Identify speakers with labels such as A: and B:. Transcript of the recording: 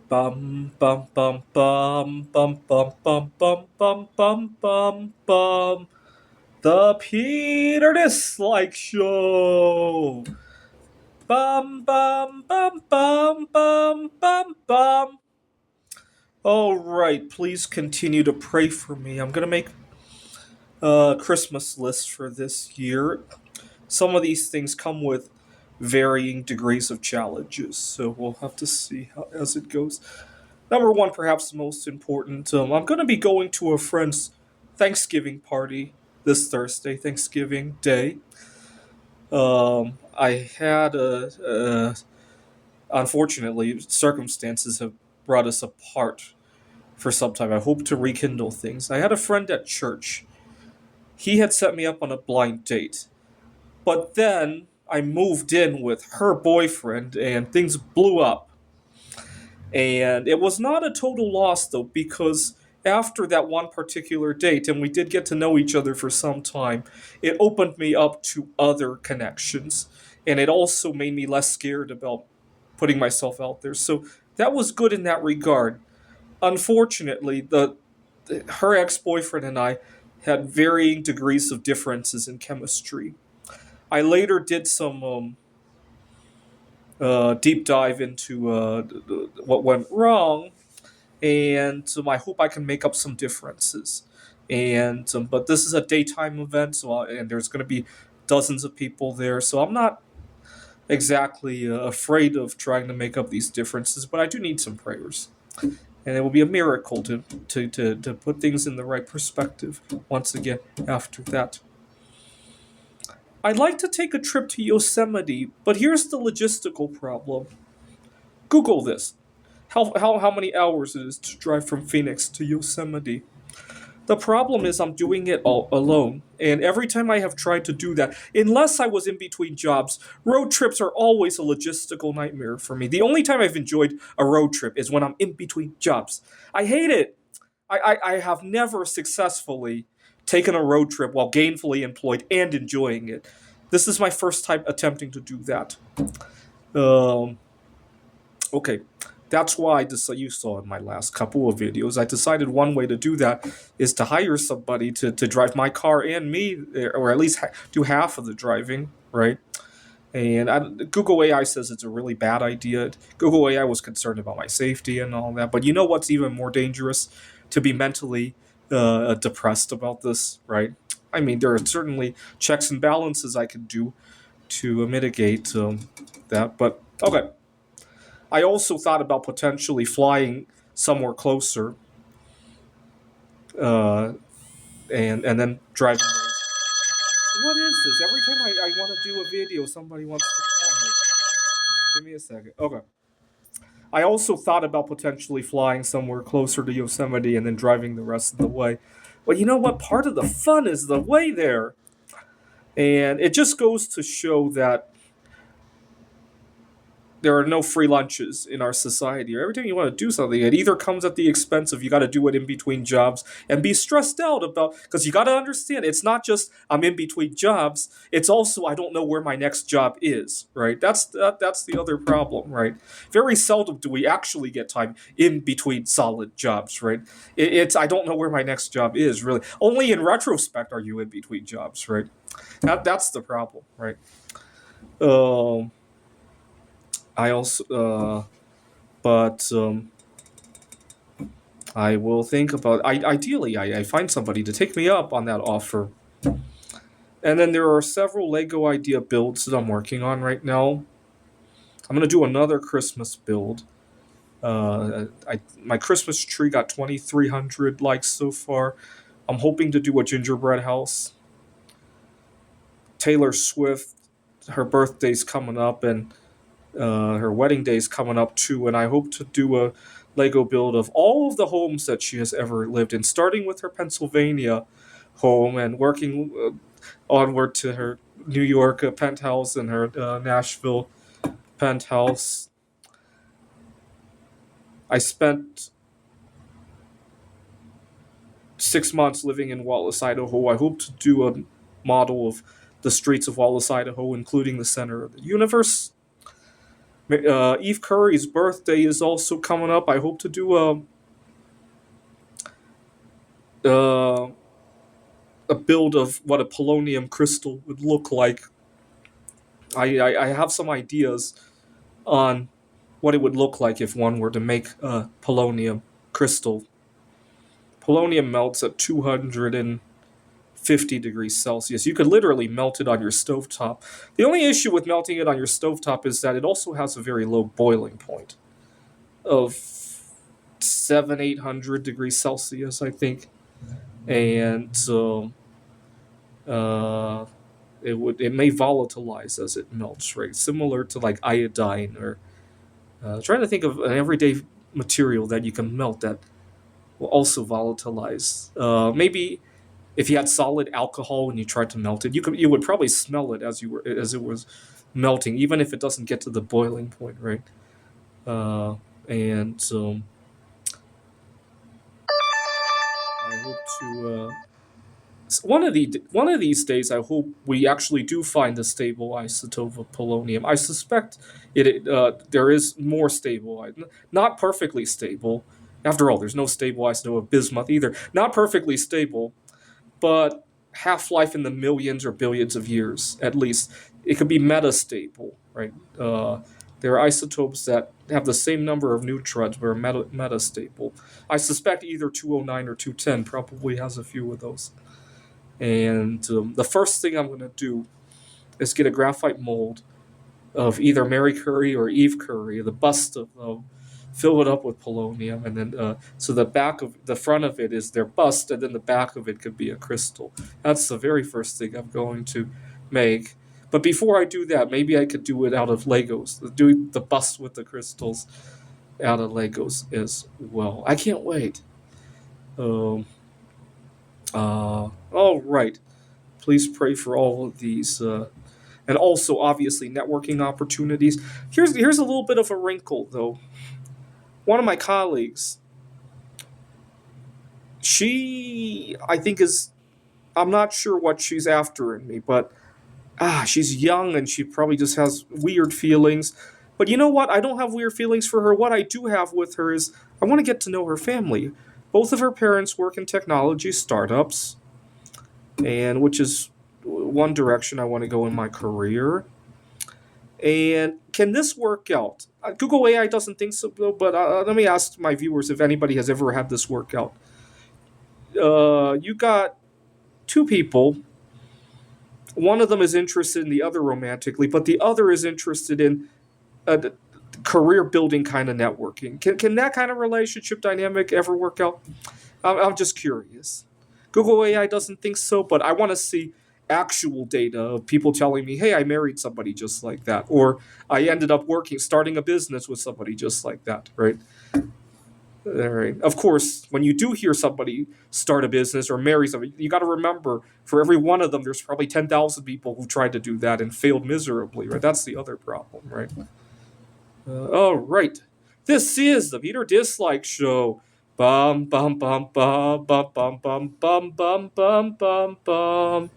A: Bum bum bum bum bum bum bum bum bum bum bum bum. The Peter Dislike Show. Bum bum bum bum bum bum bum. All right, please continue to pray for me. I'm gonna make a Christmas list for this year. Some of these things come with varying degrees of challenges, so we'll have to see how as it goes. Number one, perhaps the most important, I'm going to be going to a friend's Thanksgiving party this Thursday, Thanksgiving Day. I had unfortunately, circumstances have brought us apart for some time. I hope to rekindle things. I had a friend at church. He had set me up on a blind date. But then I moved in with her boyfriend and things blew up. And it was not a total loss though, because after that one particular date, and we did get to know each other for some time, it opened me up to other connections. And it also made me less scared about putting myself out there. So that was good in that regard. Unfortunately, the her ex boyfriend and I had varying degrees of differences in chemistry. I later did some deep dive into what went wrong, and I hope I can make up some differences. And but this is a daytime event, and there's going to be dozens of people there, so I'm not exactly afraid of trying to make up these differences, but I do need some prayers. And it will be a miracle to put things in the right perspective once again after that. I'd like to take a trip to Yosemite, but here's the logistical problem. Google this. How many hours it is to drive from Phoenix to Yosemite? The problem is I'm doing it all alone, and every time I have tried to do that, unless I was in between jobs, road trips are always a logistical nightmare for me. The only time I've enjoyed a road trip is when I'm in between jobs. I hate it. I have never successfully taken a road trip while gainfully employed and enjoying it. This is my first time attempting to do that. Um, okay, that's why you saw in my last couple of videos. I decided one way to do that is to hire somebody to drive my car and me, or at least do half of the driving, right? And Google AI says it's a really bad idea. Google AI was concerned about my safety and all that. But you know what's even more dangerous? To be mentally depressed about this, right? I mean, there are certainly checks and balances I can do to mitigate that. But okay. I also thought about potentially flying somewhere closer uh, and then driving. What is this? Every time I want to do a video, somebody wants to call me. Give me a second. Okay. I also thought about potentially flying somewhere closer to Yosemite and then driving the rest of the way. But you know what? Part of the fun is the way there. And it just goes to show that there are no free lunches in our society. Or every time you want to do something, it either comes at the expense of you got to do it in between jobs and be stressed out about, because you got to understand it's not just I'm in between jobs. It's also I don't know where my next job is. Right? That's the other problem. Right? Very seldom do we actually get time in between solid jobs. Right? It's I don't know where my next job is. Really, only in retrospect are you in between jobs. Right? That's the problem. Right? Um. I also, but I will think about. Ideally, I find somebody to take me up on that offer. And then there are several Lego idea builds that I'm working on right now. I'm gonna do another Christmas build. My Christmas tree got 2,300 likes so far. I'm hoping to do a gingerbread house. Taylor Swift, her birthday's coming up, and her wedding day's coming up too, and I hope to do a Lego build of all of the homes that she has ever lived in, starting with her Pennsylvania home and working onward to her New York penthouse and her Nashville penthouse. I spent 6 months living in Wallace, Idaho. I hope to do a model of the streets of Wallace, Idaho, including the center of the universe. Eve Curry's birthday is also coming up. I hope to do uh, a build of what a polonium crystal would look like. I have some ideas on what it would look like if one were to make a polonium crystal. Polonium melts at 250 degrees Celsius. You could literally melt it on your stovetop. The only issue with melting it on your stovetop is that it also has a very low boiling point of 800 degrees Celsius, I think. And uh, it may volatilize as it melts, right? Similar to like iodine or trying to think of an everyday material that you can melt that will also volatilize. Maybe if you had solid alcohol and you tried to melt it, you would probably smell it as it was melting, even if it doesn't get to the boiling point, right? And I hope to one of these days. I hope we actually do find a stable isotope of polonium. I suspect there is more stable, not perfectly stable. After all, there's no stable isotope of bismuth either. Not perfectly stable, but half life in the millions or billions of years at least. It could be metastable, right? There are isotopes that have the same number of neutrons but are metastable. I suspect either 209 or 210 probably has a few of those. And the first thing I'm going to do is get a graphite mold of either Mary Curry or Eve Curry, the bust of them, fill it up with polonium, and then so the front of it is their bust, and then the back of it could be a crystal. That's the very first thing I'm going to make. But before I do that, maybe I could do it out of Legos. Do the bust with the crystals out of Legos as well. I can't wait. Um, all right. Please pray for all of these. And also, obviously, networking opportunities. Here's a little bit of a wrinkle, though. One of my colleagues, she, I think, is. I'm not sure what she's after in me, but she's young and she probably just has weird feelings. But you know what? I don't have weird feelings for her. What I do have with her is I want to get to know her family. Both of her parents work in technology startups, and which is one direction I want to go in my career. And can this work out? Google AI doesn't think so, but let me ask my viewers if anybody has ever had this work out. You got two people. One of them is interested in the other romantically, but the other is interested in career building kind of networking. Can that kind of relationship dynamic ever work out? I'm just curious. Google AI doesn't think so, but I want to see actual data of people telling me, hey, I married somebody just like that, or I ended up starting a business with somebody just like that, right? All right. Of course, when you do hear somebody start a business or marry somebody, you got to remember for every one of them, there's probably 10,000 people who tried to do that and failed miserably, right? That's the other problem, right? All right. This is the Peter Dislike Show. Bum, bum, bum, bum, bum, bum, bum, bum, bum, bum, bum, bum.